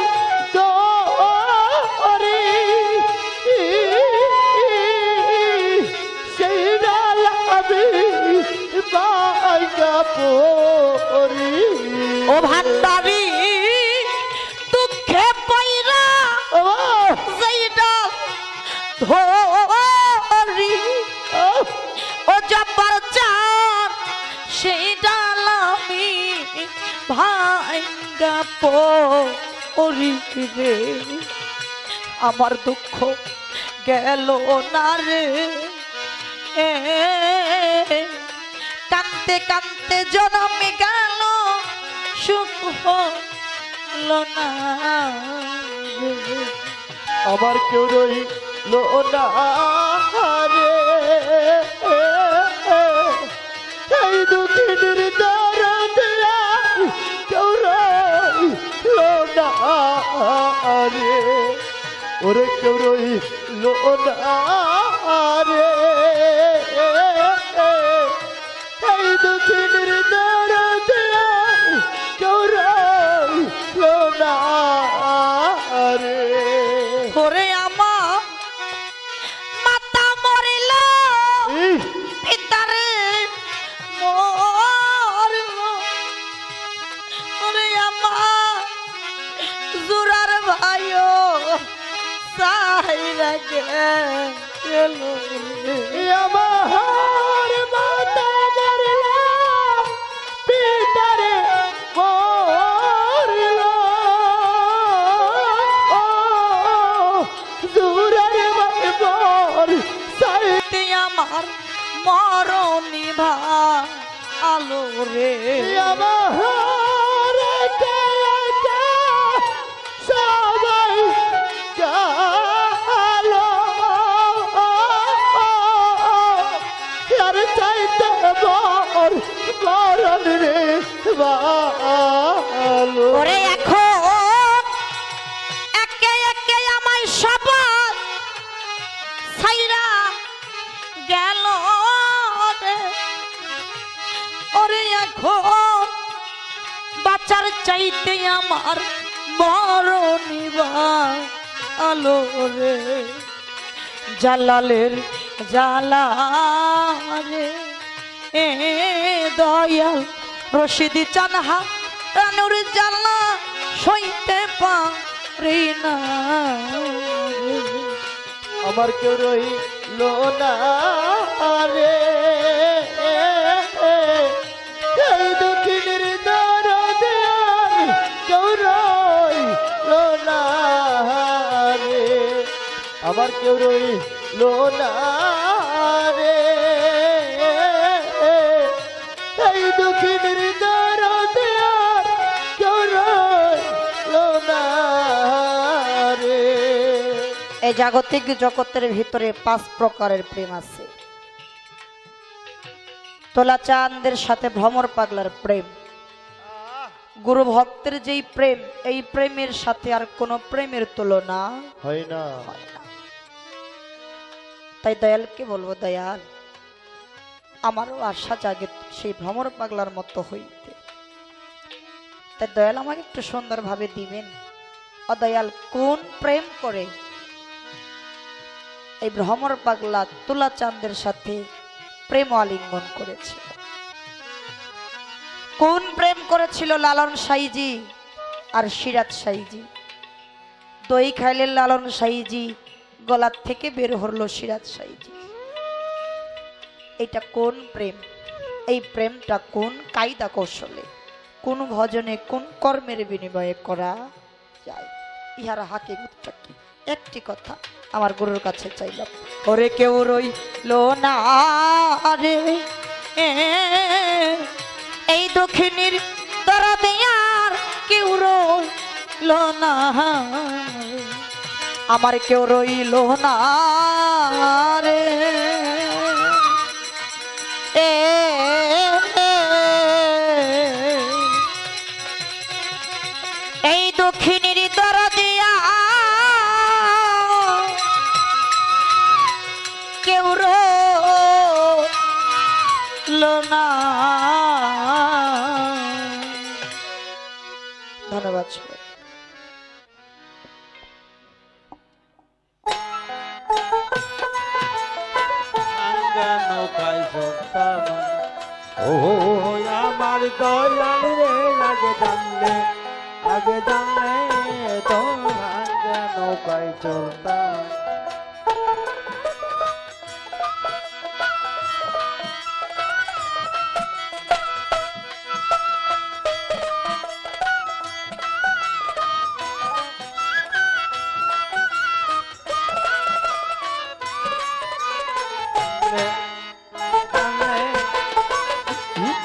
দরি সেই ডাল আমি বাইগা পরি ও ভান্ডারি দুঃখে পয়রা ও যেই ডাল ধরি ও জব্বার সেই ডাল আমি ভাঙ্গা পড়ি রে, আমার দুঃখ গেল না রে। কানতে কানতে জনম গেল, সুখ হলো না রে। আমার কেউ রইল না রে, এই দুঃখিনীর দরদে কেউ রইল না রে, ওরে কেউ রইল না রে, এই দুঃখিনীর দরদে কেউ রইল না রে। ওরে আমার মাতা মরিল, পিতারে মরল, ওরে আমার জুরার ভাইও সাইরা গেল রে। আমার মাতা মরল, পিতারে মরল, জুরার ভাই মর সাইতে আমার মরণি ভালো রে। আমার একা একা সবাই গেল, আর চাইতে মর মরণ রে ভালো। ওরে এখন একে একে আমায় সবার ছাইরা গেল রে। ওরে এখন বাঁচার চাইতে আমার মরণি ভালো রে। জালালের জালা রে, দয়াল রশিদি চানহা রানুর জ্বালা সইতে পারি না রে। আমার কেউ রইল না রে, এই দুঃখিনীর দরদে কেউ রইল না রে, আমার কেউ রইল না রে, এই দুঃখিনীর দরদে কেউ রইল না রে। এই জাগতিক জগতের ভিতরে 5 প্রকারের প্রেম আছে। তোলা চাঁদের সাথে ভ্রমর পাগলার প্রেম, গুরু ভক্তের যেই প্রেম, এই প্রেমের সাথে আর কোন প্রেমের তুলনা হয় না। তাই দয়ালকে বলবো, দয়াল আমারও আশা জাগে সেই ভ্রমর পাগলার মতো হইতে। তাই দয়াল আমাকে একটু সুন্দরভাবে দিবেন। অদয়াল কোন প্রেম করে এই ভ্রমর পাগলা তুলা চাঁদের সাথে প্রেম আলিঙ্গন করেছিল? কোন প্রেম করেছিল লালন সাইজি আর সিরাত সাইজি? দই খাইলে লালন সাইজি, গলার থেকে বের হলো সিরাত সাইজি। এটা কোন প্রেম? এই প্রেমটা কোন কায়দা কৌশলে, কোন ভজনে, কোন কর্মের বিনিময়ে করা যায়? ইহার হাকিকতটা কি? একটি কথা আমার গুরুর কাছে চাইলাম। ওরে কেউ রইল না রে, এই দক্ষিণীর দরদে আর কেউ রইল না, আমার কেউ রইল না রে। এই দক্ষিণীর দরদে কেউ রইল না। ধন্যবাদ সবাই। ও আমার দয়াল রে, লাগে জানলে তো ভাঙ্গা নৌকায় চলতাম।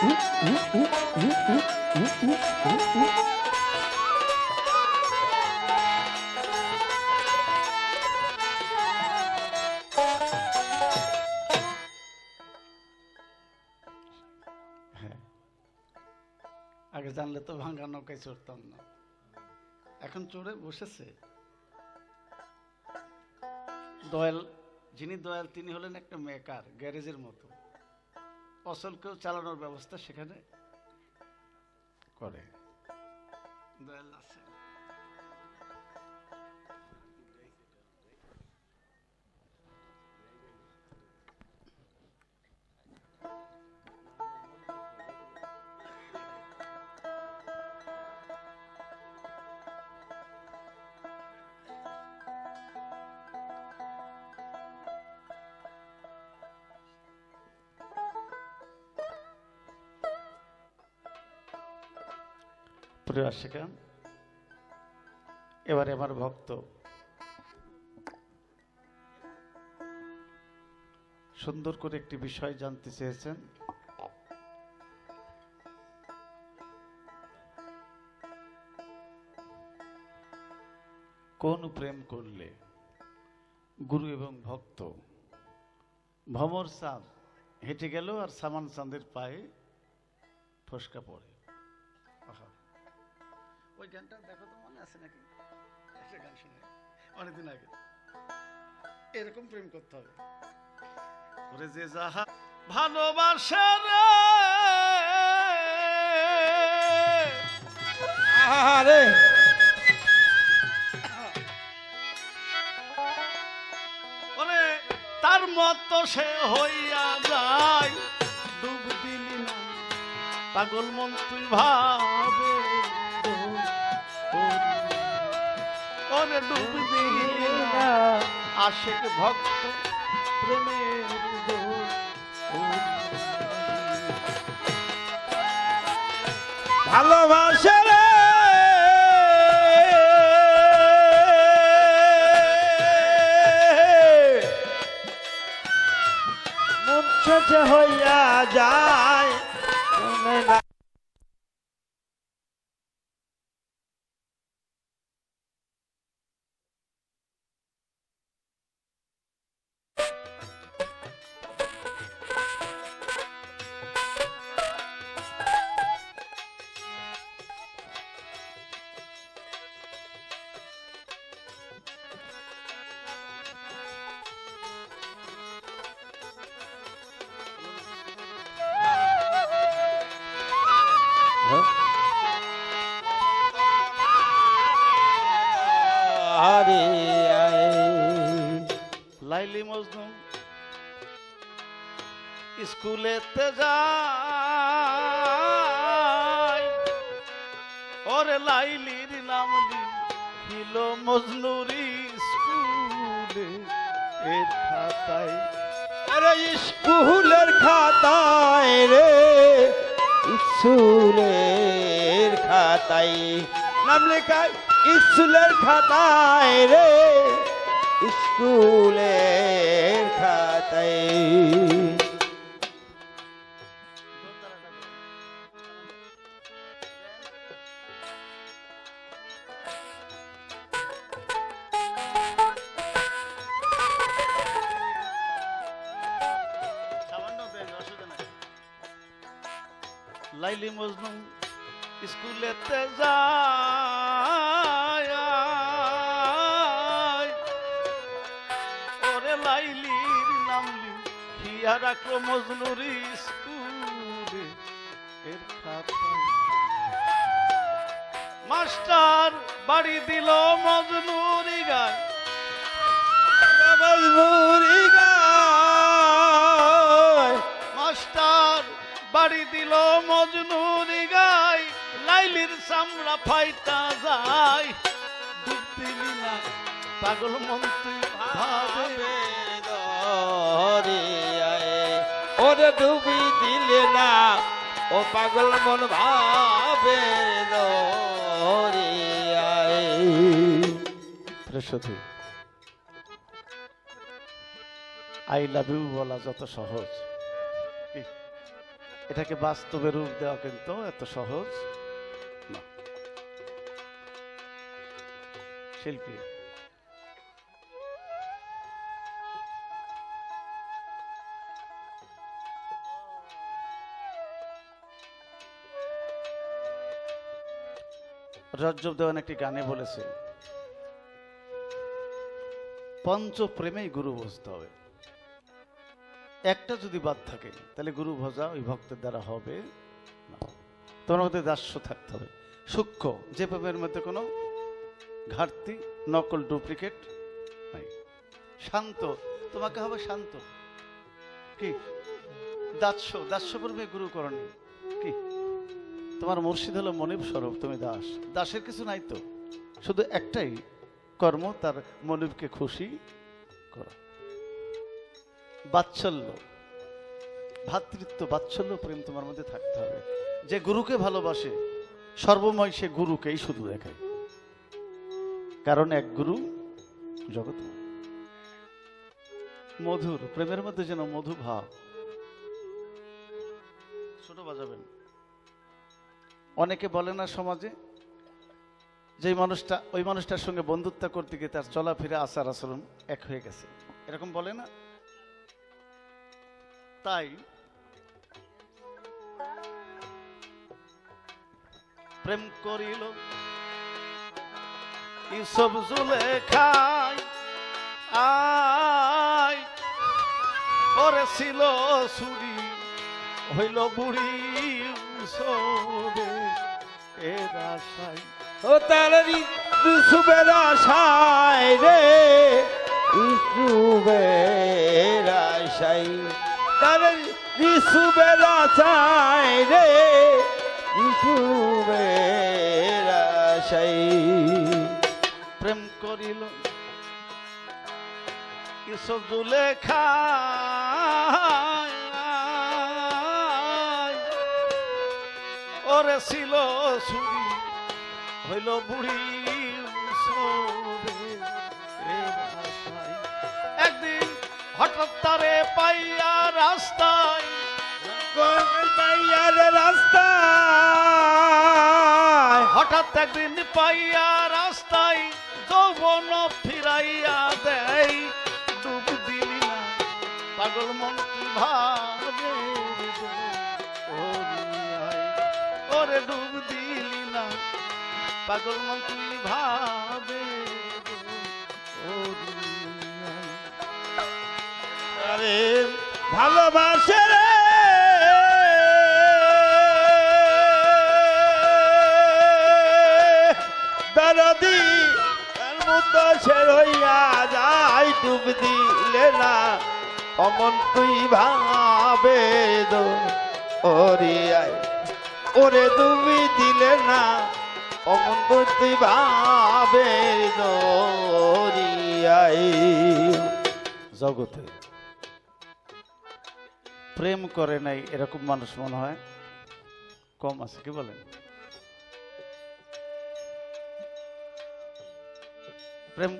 হ্যাঁ, আগে জানলে তো ভাঙ্গা নৌকায় চড়তাম না, এখন চড়ে বসেছে। দয়াল, যিনি দয়াল তিনি হলেন একটা মেকার, গ্যারেজের মতো। অচলকেও চালানোর ব্যবস্থা সেখানে করে। দয়াল আছে। প্রিয় আশিকান, এবারে আমার ভক্ত সুন্দর করে একটি বিষয় জানতে চেয়েছেন। কোন প্রেম করলে গুরু এবং ভক্ত? ভমর চাঁদ হেঁটে গেল আর সামান চাঁদের পায়ে ফসকা পড়ে। আহা, ওই গানটা দেখো তো, মনে আছে নাকি? একটা গান শুনে অনেকদিন আগে। এরকম প্রেম করতে হবে। ওরে যে যাহা ভালোবাসে রে, আরে ওরে তার মতো সে হইয়া যায়। ডুব দিলি না পাগল মন তুই ভাবে, ওরে ডুব দিলি না আশিক ভক্ত প্রেমের দোল। ভালোবাসা রে মুছে হইয়া যায়। আরে লাইলি মজনু স্কুলেতে যায়, ওরে লাইলির নাম লিখিল মজনুর স্কুলে এর খাতায়। আরে স্কুলের খাতায় রে, স্কুলের খাতায় নাম লেখায়, স্কুলের খাতায় রে, স্কুলের খাতায়। লাইলি মজনু স্কুলেতে যায়, ওরে লাইলির নাম লিখিয়া রাখলো মজনুর স্কুলে এর খাতায়। মাস্টার বাড়ি দিল মজনুরি গায়, মজনুরি গায়, মাস্টার বাড়ি দিল মজনুরি গায়। লাইলির চামড়া ফাইটা যায়, ডুব দিলি না পাগল মন তুই ভাবে। ওরে ডুবি দিলে না ও পাগল মন ভাবে শুধু আই লাভ ইউ বলা যত সহজ, এটাকে বাস্তবে রূপ দেওয়া কিন্তু এত সহজ না। শিল্পী রজ্জব দেওয়ান একটি গানে বলেছে, পঞ্চ প্রেমেই গুরু বুঝতে হবে। একটা যদি বাদ থাকে তাহলে গুরু ভজা ওই ভক্তের দ্বারা হবে না। তোমার মধ্যে দাস্য থাকতে হবে, সূক্ষ্ম, যে প্রেমের মধ্যে কোনো ঘাটতি, নকল, ডুপ্লিকেট নাই। শান্ত, তোমাকে হবে শান্ত। কি দাস্য, দাস্য প্রেমে গুরু করণী কি? তোমার মুর্শিদ হলো মনিব স্বরূপ, তুমি দাস। দাসের কিছু নাই তো, শুধু একটাই কর্ম, তার মনিবকে খুশি করা। বাৎসল্য, ভাতৃত্ব, বাৎসল্য প্রেম তোমার মধ্যে থাকতে হবে। যে গুরুকে ভালোবাসে সর্বময় সে গুরুকেই শুধু দেখায়, কারণ এক গুরু জগৎ। মধুর প্রেমের মধ্যে যেন মধু ভাব। ছোট বাজাবেন। অনেকে বলে না সমাজে, যে মানুষটা ওই মানুষটার সঙ্গে বন্ধুত্ব করতে গিয়ে তার চলাফেরা, আচার আচরণ এক হয়ে গেছে, এরকম বলে না? তাই প্রেম করিল ইসব জুলেখায়, আয় করেছিল চুরি, হইল বুড়ি সবে এর আশায়। ও তার ইসুবের আশায় রে, ইসুবের আশায়, তার ইসুবের আশায় রে, ইসুবের আশায়। প্রেম করিল ইসব জুলেখায়, ওরে ছিল ছুরি, হইল বুড়ি সবে এর আশায়। একদিন হঠাৎ তারে পাইয়া রাস্তায়, পাইয়ার রাস্তায়, হঠাৎ একদিন পাইয়া রাস্তায়, যৌবন ফিরাইয়া দেয়। ডুব দিলি না পাগল মন কি ভাবে, ওরে ডুব দিলি না পাগল মন কি ভাবে। আরে ভালোবাসে রে, দরদি তার মতো সে রইয়া যায়। ডুব দিলে না অমন তুই ভাবে দো, ওরে আয়, ওরে ডুবি দিলে না অমন তুই ভাবে দো, ওরে আয়। জগতে প্রেম করে নাই এরকম মানুষ মনে হয় কম আছে, কি বলেন? প্রেম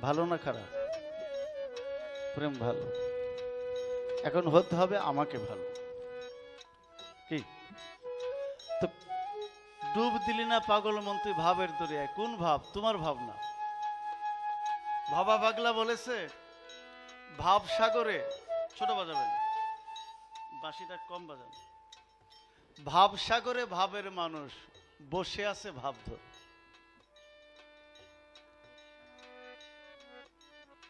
ভালো না খারাপ? প্রেম ভালো। এখন হতে হবে আমাকে ভালো, কি? তো ডুব দিলি না পাগল মন তুই ভাবের দরিয়ায়। কোন ভাব? তোমার ভাব না। ভাবা পাগলা বলেছে ভাব সাগরে, ছোট বাজাবেন, বাঁশিটা কম বাজান। ভাব সাগরে ভাবের মানুষ বসে আছে ভাব ধরে।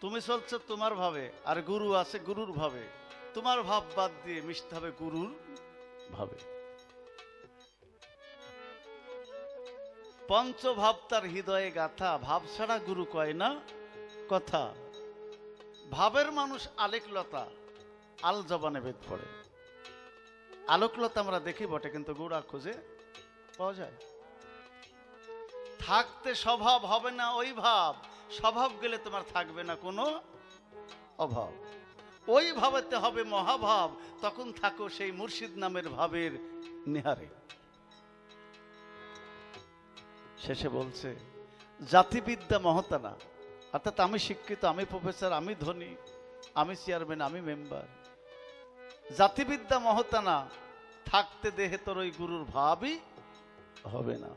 তুমি চলছো তোমার ভাবে, আর গুরু আছে গুরুর ভাবে। তোমার ভাব বাদ দিয়ে মিশতে হবে গুরুর ভাবে। পঞ্চভাব তার হৃদয়ে গাথা, ভাব ছাড়া গুরু কয় না কথা। ভাবের মানুষ আলেকলতা, আল জবানে ভেদ পড়ে। আলোকলতা আমরা দেখি বটে, কিন্তু গুড়া খুঁজে পাওয়া যায়। থাকতে স্বভাব হবে না ওই ভাব, স্বভাব গেলে তোমার থাকবে না কোনো অভাব। ওই ভাবেতে হবে মহাভাব, তখন থাকো সেই মুর্শিদ নামের ভাবের নিহারে। শেষে বলছে জাতিবিদ্যা মহতানা, অর্থাৎ আমি শিক্ষিত, আমি প্রফেসর, আমি ধনী, আমি চেয়ারম্যান, আমি মেম্বার, জাতিবিদ্যা মহতানা থাকতে দেহে তোর ওই গুরুর ভাবই হবে না।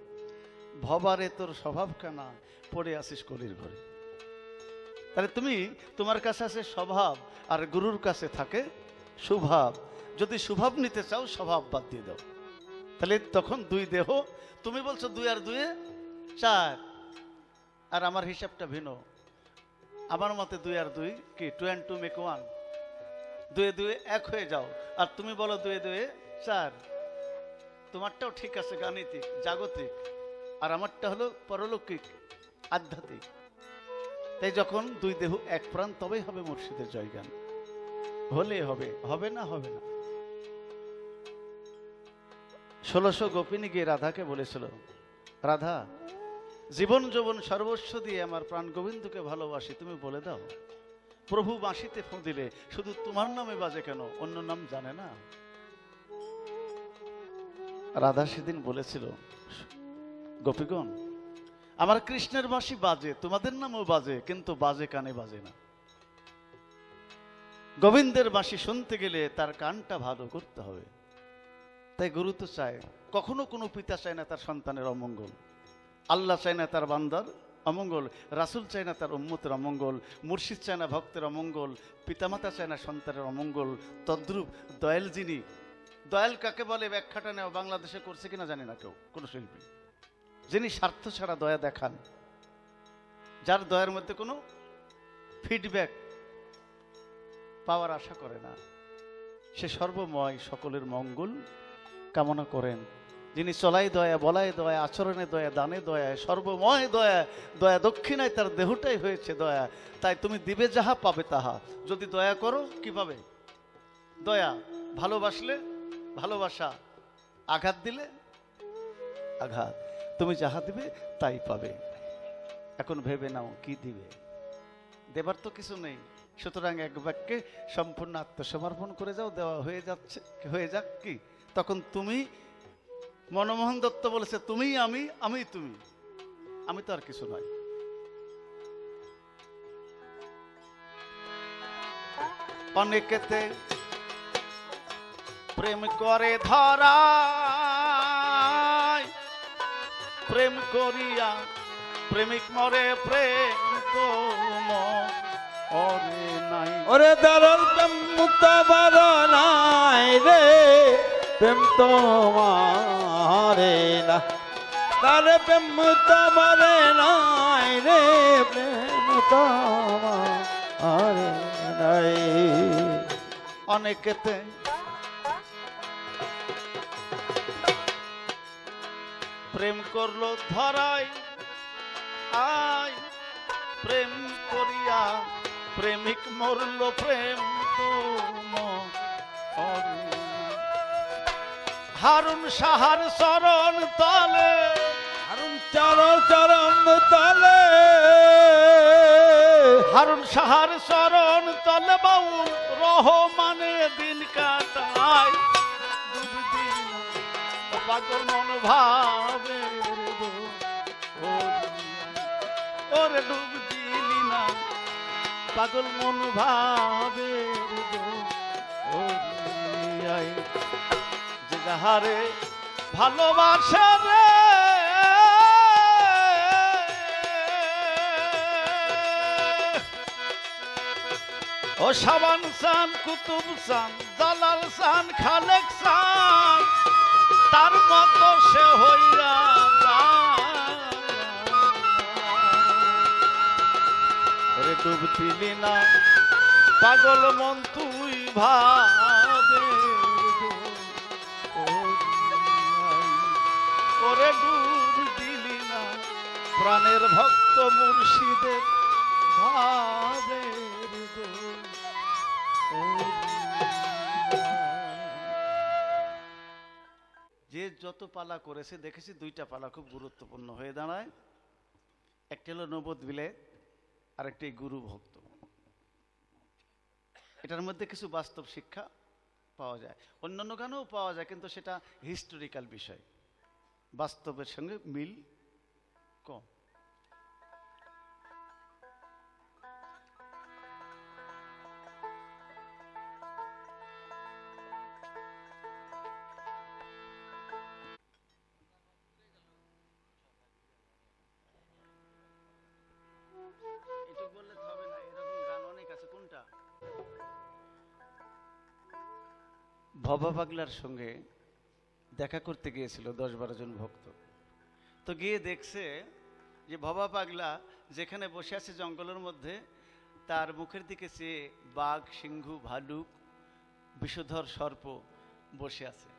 ভবারে তোর স্বভাব কানা, পড়ে আসিস কলির ঘরে। তাহলে তুমি, তোমার কাছে আছে স্বভাব, আর গুরুর কাছে থাকে সুভাব। যদি সুভাব নিতে চাও, স্বভাব বাদ দিয়ে দাও, তাহলে তখন দুই দেহ। তুমি বলছো 2 আর 2 4, আর আমার হিসাবটা ভিন্ন। আমার মতে 2 আর 2 কি 2 and 2 make 1, 2 2 1 হয়ে যাও। আর তুমি বলো 2 2 4। তোমারটাও ঠিক আছে, গাণিতিক জাগতিক, আর আমারটা হলো পরলৌকিক আধ্যাত্মিক। তাই যখন 2 দেহ এক প্রাণ, তবেই হবে মুর্শিদের জয়গান। হলে হবে, হবে না হবে না। 1600 গোপিনী গিয়ে রাধাকে বলেছিল, রাধা, জীবন যৌবন সর্বস্ব দিয়ে আমার প্রাণ গোবিন্দকে ভালোবাসি, তুমি বলে দাও প্রভু বাঁশিতে ফোঁ দিলে শুধু তোমার নামে বাজে কেন, অন্য নাম জানে না? রাধা সেদিন বলেছিল, গোপীগণ, আমার কৃষ্ণের বাঁশি বাজে, তোমাদের নামও বাজে, কিন্তু বাজে কানে বাজে না। গোবিন্দের বাঁশি শুনতে গেলে তার কানটা ভালো করতে হবে। তাই গুরু তো চায়, কখনো কোনো পিতা চায় না তার সন্তানের অমঙ্গল, আল্লাহ চায় না তার বান্দার অমঙ্গল, রাসূল চায় না তার উম্মতের অমঙ্গল, মুর্শিদ চায় না ভক্তের অমঙ্গল, পিতামাতা চায় না সন্তানের অমঙ্গল। তদ্রূপ দয়াল যিনি, দয়াল কাকে বলে ব্যাখ্যাটা নেও বাংলাদেশে করছে কিনা জানি না কেউ, কোনো শিল্পী, যিনি স্বার্থ ছাড়া দয়া দেখান, যার দয়ার মধ্যে কোনো ফিডব্যাক পাওয়ার আশা করে না, সে সর্বময়, সকলের মঙ্গল কামনা করেন। যিনি চলাই দয়া, বলাই দয়া, আচরণে দয়া, দানে দয়া, সর্বময় দয়া, দয়া দক্ষিণায় তার দেহটাই হয়েছে দয়া। তাই তুমি দিবে যাহা পাবে তাহা। যদি দয়া করো কি পাবে? দয়া। ভালোবাসলে ভালোবাসা, আঘাত দিলে আঘাত। তুমি যাহা দিবে তাই পাবে। এখন ভেবে নাও কি দিবে, দেবার তো কিছু নেই। সুতরাং এক বাক্যে সম্পূর্ণ আত্মসমর্পণ করে যাও, দেওয়া হয়ে যাচ্ছে, হয়ে যাক। কি তখন তুমি, মনমোহন দত্ত বলেছে, তুমি আমি, আমি তুমি, আমি তো আর কিছু নয়। অনেকেতে প্রেম করে ধরায়, প্রেম করিয়া প্রেমিক মরে, প্রেম তো মরে নাই। ওরে দারুল প্রেম মুক্ত বার নাই রে, প্রেম তো মারে না, তারে প্রেম মুক্ত বারে নাই রে, প্রেম তো মারে নাই। অনেকেতে প্রেম করলো ধরাই, আয় প্রেম করিয়া প্রেমিক মরলো, প্রেম তো মরে না। হারুন সাহার চরণ তলে, হারুন চরণ চরণ তলে, হারুন সাহার চরণ তলে বাউল রহমানে দিন কাটায়। ডুব দিল পাগল মন ভাবে, ওরে ডুব দিলি না পাগল মন ভাবে, যে যাহারে ভালোবাসে রে, ও শাবান চান, কুতুব চান, জালাল চান, খালেক চান, তার মতো সে হইয়া ওরে ডুব দিলি না পাগল মন তুই ভাবে, ওরে ডুব দিলি না প্রাণের ভক্ত মুর্শিদের ভাবে। যে যত পালা করেছে দেখেছি, 2টা পালা খুব গুরুত্বপূর্ণ হয়ে দাঁড়ায়। একটা হলো নবদ বিলেত, আর একটি গুরু ভক্ত। এটার মধ্যে কিছু বাস্তব শিক্ষা পাওয়া যায়, অন্যান্য গানেও পাওয়া যায়, কিন্তু সেটা হিস্টোরিক্যাল বিষয়, বাস্তবের সঙ্গে মিল কম। ভবা পাগলার সঙ্গে দেখা করতে গিয়েছিল 10-12 জন ভক্ত। তো গিয়ে দেখছে যে ভবা পাগলা যেখানে বসে আছে জঙ্গলের মধ্যে, তার মুখের দিকে চেয়ে বাঘ, সিংহ, ভালুক, বিষধর সর্প বসে আছে।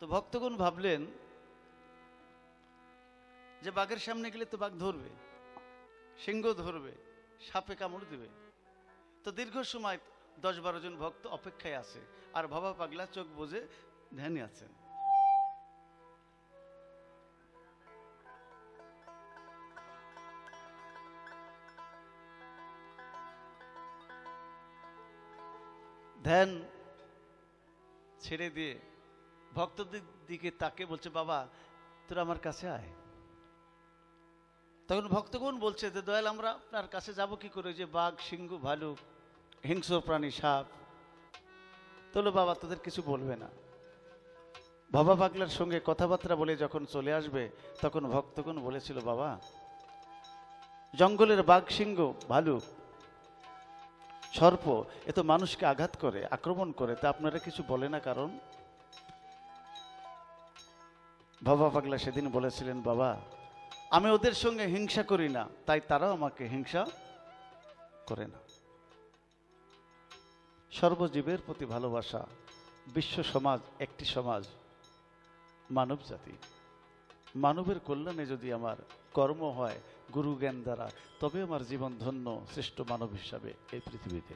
তো ভক্তগণ ভাবলেন যে বাঘের সামনে গেলে তো বাঘ ধরবে, সিংহ ধরবে, সাপে কামড় দেবে। তো দীর্ঘ সময় 10-12 জন ভক্ত অপেক্ষায় আছে, আর ভবা পাগলা চোখ বুজে ধ্যানে আছেন। ধ্যান ছেড়ে দিয়ে ভক্তদের দিকে তাকে বলছে, বাবা তোরা আমার কাছে আয়। তখন ভক্তগণ বলছে যে দয়াল, আমরা আপনার কাছে যাব কি করে, যে বাঘ, সিংহ, ভালুক, হিংস্র প্রাণী, সাপ। তোলো বাবা, তোদের কিছু বলবে না। ভবা পাগলার সঙ্গে কথাবার্তা বলে যখন চলে আসবে, তখন ভক্তগণ বলেছিল, বাবা জঙ্গলের বাঘ, সিংহ, ভালুক, সর্প এ তো মানুষকে আঘাত করে, আক্রমণ করে, তা আপনারা কিছু বলে না কারণ? ভবা পাগলা সেদিন বলেছিলেন, বাবা আমি ওদের সঙ্গে হিংসা করি না, তাই তারাও আমাকে হিংসা করে না। সর্বজীবের প্রতি ভালোবাসা, বিশ্ব সমাজ একটি সমাজ, মানব জাতি। মানবের কল্যাণে যদি আমার কর্ম হয় গুরু জ্ঞান দ্বারা, তবে আমার জীবন ধন্য, শ্রেষ্ঠ মানব হিসাবে এই পৃথিবীতে।